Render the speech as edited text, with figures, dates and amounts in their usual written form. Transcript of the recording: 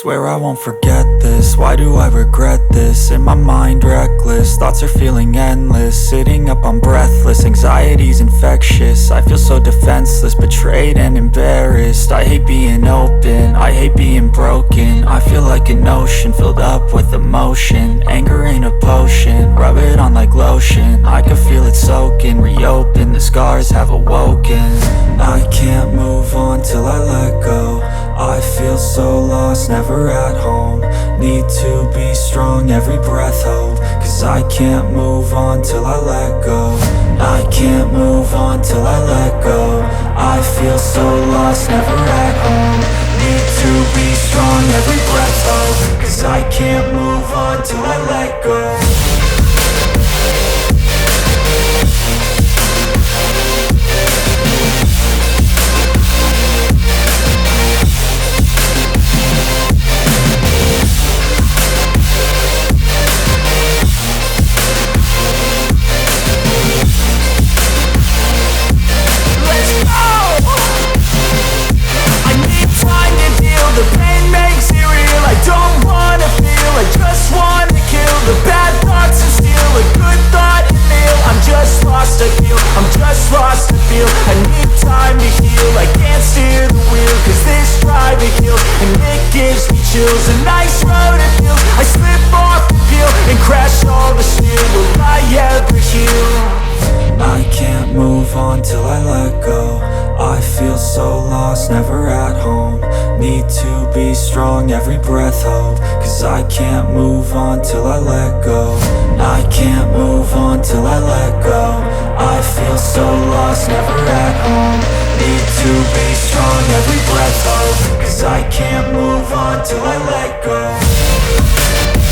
Swear I won't forget this, why do I regret this? In my mind reckless, thoughts are feeling endless. Sitting up I'm breathless, anxiety's infectious. I feel so defenseless, betrayed and embarrassed. I hate being open, I hate being broken. I feel like an ocean filled up with emotion. Anger ain't a potion, rub it on like lotion. I can feel it soaking, reopen, the scars have awoken. I can't move on till I let go. I feel so lost, never at home. Need to be strong, every breath hope. Cause I can't move on till I let go. I can't move on till I let go. I feel so lost, never at home. Need to be strong, every breath hope. Cause I can't move on till I let go. The pain makes it real, I don't wanna feel, I just wanna kill the bad thoughts and steal a good thought and feel. I'm just lost, I feel, I'm just lost, I feel. I need time to heal, I can't steer the wheel. Cause this drive it kills, and it gives me chills. A nice road it feels, I slip off the peel and crash all the steel. Will I ever heal? I can't move on till I let go. I feel so lost, never at home. Need to be strong, every breath hope. Cause I can't move on till I let go. I can't move on till I let go. I feel so lost, never at home. Need to be strong, every breath hope. Cause I can't move on till I let go.